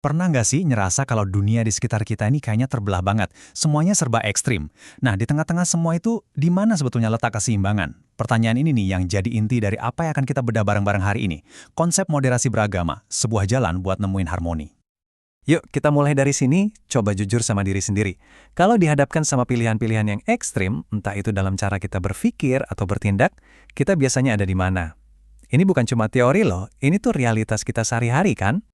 Pernah nggak sih ngerasa kalau dunia di sekitar kita ini kayaknya terbelah banget, semuanya serba ekstrim. Nah, di tengah-tengah semua itu, di mana sebetulnya letak keseimbangan? Pertanyaan ini nih yang jadi inti dari apa yang akan kita bedah bareng-bareng hari ini. Konsep moderasi beragama, sebuah jalan buat nemuin harmoni. Yuk, kita mulai dari sini, coba jujur sama diri sendiri. Kalau dihadapkan sama pilihan-pilihan yang ekstrim, entah itu dalam cara kita berpikir atau bertindak, kita biasanya ada di mana? Ini bukan cuma teori loh, ini tuh realitas kita sehari-hari kan?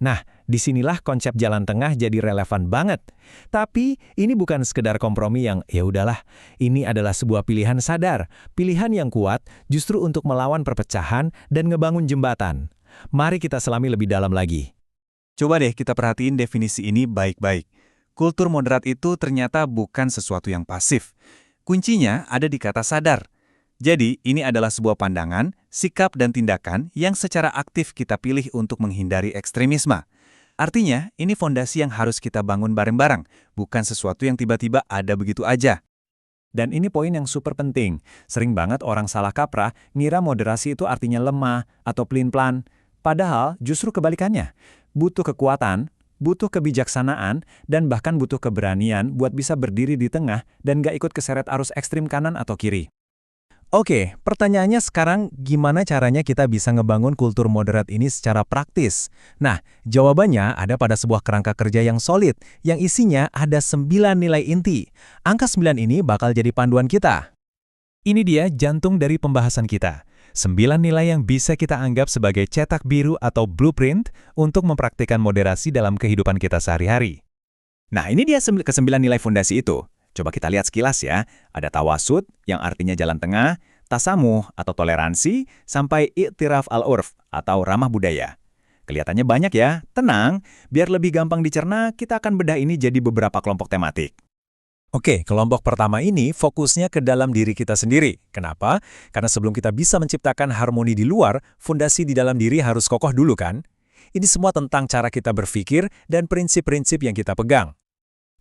Nah, disinilah konsep jalan tengah jadi relevan banget. Tapi ini bukan sekedar kompromi yang ya udahlah. Ini adalah sebuah pilihan sadar, pilihan yang kuat justru untuk melawan perpecahan dan ngebangun jembatan. Mari kita selami lebih dalam lagi. Coba deh kita perhatiin definisi ini baik-baik. Kultur moderat itu ternyata bukan sesuatu yang pasif. Kuncinya ada di kata sadar. Jadi, ini adalah sebuah pandangan, sikap, dan tindakan yang secara aktif kita pilih untuk menghindari ekstremisme. Artinya, ini fondasi yang harus kita bangun bareng-bareng, bukan sesuatu yang tiba-tiba ada begitu aja. Dan ini poin yang super penting. Sering banget orang salah kaprah ngira moderasi itu artinya lemah atau pelin-pelan. Padahal justru kebalikannya. Butuh kekuatan, butuh kebijaksanaan, dan bahkan butuh keberanian buat bisa berdiri di tengah dan gak ikut keseret arus ekstrim kanan atau kiri. Oke, pertanyaannya sekarang gimana caranya kita bisa ngebangun kultur moderat ini secara praktis? Nah, jawabannya ada pada sebuah kerangka kerja yang solid, yang isinya ada 9 nilai inti. Angka 9 ini bakal jadi panduan kita. Ini dia jantung dari pembahasan kita. 9 nilai yang bisa kita anggap sebagai cetak biru atau blueprint untuk mempraktikkan moderasi dalam kehidupan kita sehari-hari. Nah, ini dia ke-9 nilai fondasi itu. Coba kita lihat sekilas ya. Ada tawasud, yang artinya jalan tengah, tasamuh atau toleransi, sampai i'tiraf al-urf atau ramah budaya. Kelihatannya banyak ya, tenang. Biar lebih gampang dicerna, kita akan bedah ini jadi beberapa kelompok tematik. Oke, kelompok pertama ini fokusnya ke dalam diri kita sendiri. Kenapa? Karena sebelum kita bisa menciptakan harmoni di luar, fondasi di dalam diri harus kokoh dulu kan? Ini semua tentang cara kita berpikir dan prinsip-prinsip yang kita pegang.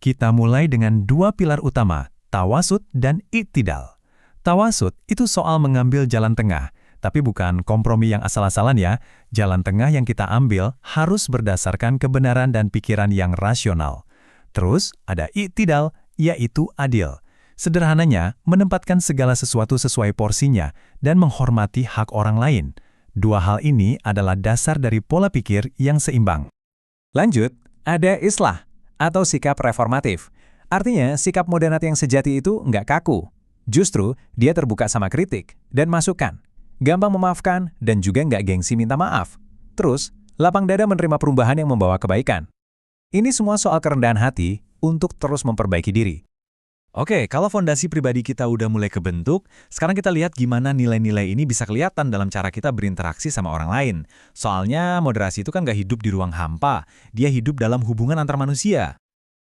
Kita mulai dengan dua pilar utama, tawasud dan i'tidal. Tawasud itu soal mengambil jalan tengah, tapi bukan kompromi yang asal-asalan ya. Jalan tengah yang kita ambil harus berdasarkan kebenaran dan pikiran yang rasional. Terus ada i'tidal, yaitu adil. Sederhananya, menempatkan segala sesuatu sesuai porsinya dan menghormati hak orang lain. Dua hal ini adalah dasar dari pola pikir yang seimbang. Lanjut, ada islah atau sikap reformatif. Artinya, sikap moderat yang sejati itu nggak kaku. Justru, dia terbuka sama kritik dan masukan. Gampang memaafkan dan juga nggak gengsi minta maaf. Terus, lapang dada menerima perubahan yang membawa kebaikan. Ini semua soal kerendahan hati untuk terus memperbaiki diri. Oke, kalau fondasi pribadi kita udah mulai kebentuk, sekarang kita lihat gimana nilai-nilai ini bisa kelihatan dalam cara kita berinteraksi sama orang lain. Soalnya moderasi itu kan nggak hidup di ruang hampa, dia hidup dalam hubungan antar manusia.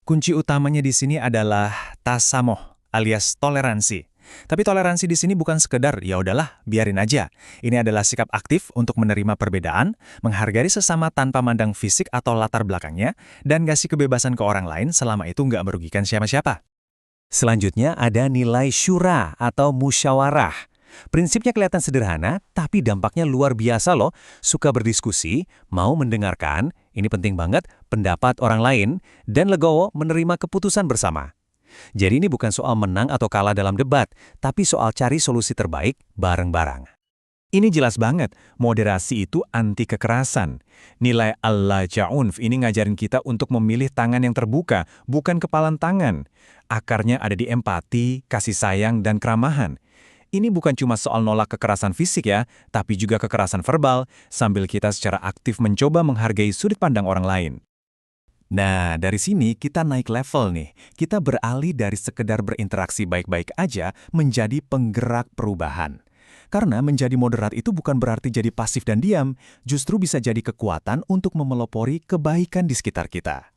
Kunci utamanya di sini adalah tasamuh alias toleransi. Tapi toleransi di sini bukan sekedar ya udahlah, biarin aja. Ini adalah sikap aktif untuk menerima perbedaan, menghargai sesama tanpa mandang fisik atau latar belakangnya, dan ngasih kebebasan ke orang lain selama itu nggak merugikan siapa-siapa. Selanjutnya ada nilai syura atau musyawarah. Prinsipnya kelihatan sederhana, tapi dampaknya luar biasa loh. Suka berdiskusi, mau mendengarkan, ini penting banget, pendapat orang lain, dan legowo menerima keputusan bersama. Jadi ini bukan soal menang atau kalah dalam debat, tapi soal cari solusi terbaik bareng-barang. Ini jelas banget, moderasi itu anti kekerasan. Nilai al-la-ja'unf ini ngajarin kita untuk memilih tangan yang terbuka, bukan kepalan tangan. Akarnya ada di empati, kasih sayang, dan keramahan. Ini bukan cuma soal nolak kekerasan fisik ya, tapi juga kekerasan verbal, sambil kita secara aktif mencoba menghargai sudut pandang orang lain. Nah, dari sini kita naik level nih. Kita beralih dari sekedar berinteraksi baik-baik aja menjadi penggerak perubahan. Karena menjadi moderat itu bukan berarti jadi pasif dan diam, justru bisa jadi kekuatan untuk memelopori kebaikan di sekitar kita.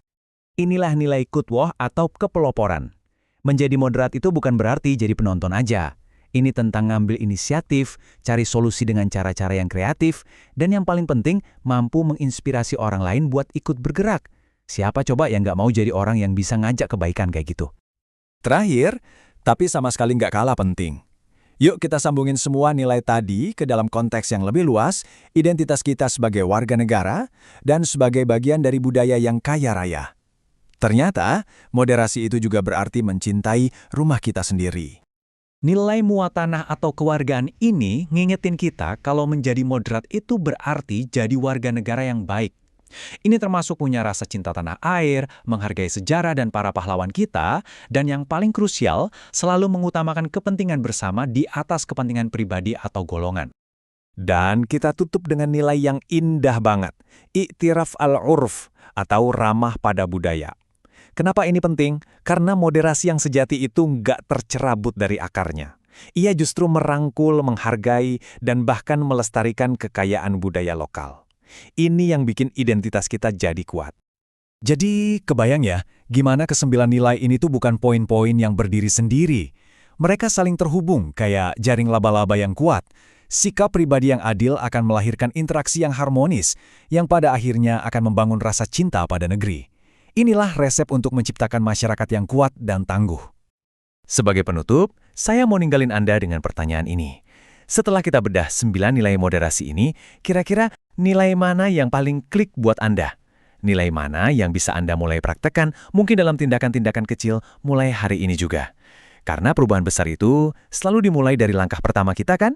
Inilah nilai kutwoh atau kepeloporan. Menjadi moderat itu bukan berarti jadi penonton aja. Ini tentang ngambil inisiatif, cari solusi dengan cara-cara yang kreatif, dan yang paling penting, mampu menginspirasi orang lain buat ikut bergerak. Siapa coba yang nggak mau jadi orang yang bisa ngajak kebaikan kayak gitu? Terakhir, tapi sama sekali nggak kalah penting. Yuk kita sambungin semua nilai tadi ke dalam konteks yang lebih luas, identitas kita sebagai warga negara, dan sebagai bagian dari budaya yang kaya raya. Ternyata, moderasi itu juga berarti mencintai rumah kita sendiri. Nilai muatanah atau kewargaan ini ngingetin kita kalau menjadi moderat itu berarti jadi warga negara yang baik. Ini termasuk punya rasa cinta tanah air, menghargai sejarah dan para pahlawan kita, dan yang paling krusial, selalu mengutamakan kepentingan bersama di atas kepentingan pribadi atau golongan. Dan kita tutup dengan nilai yang indah banget, i'tiraf al-urf atau ramah pada budaya. Kenapa ini penting? Karena moderasi yang sejati itu nggak tercerabut dari akarnya. Ia justru merangkul, menghargai, dan bahkan melestarikan kekayaan budaya lokal. Ini yang bikin identitas kita jadi kuat. Jadi, kebayang ya, gimana kesembilan nilai ini tuh bukan poin-poin yang berdiri sendiri. Mereka saling terhubung, kayak jaring laba-laba yang kuat. Sikap pribadi yang adil akan melahirkan interaksi yang harmonis, yang pada akhirnya akan membangun rasa cinta pada negeri. Inilah resep untuk menciptakan masyarakat yang kuat dan tangguh. Sebagai penutup, saya mau ninggalin Anda dengan pertanyaan ini. Setelah kita bedah 9 nilai moderasi ini, kira-kira nilai mana yang paling klik buat Anda? Nilai mana yang bisa Anda mulai praktekkan mungkin dalam tindakan-tindakan kecil mulai hari ini juga? Karena perubahan besar itu selalu dimulai dari langkah pertama kita kan?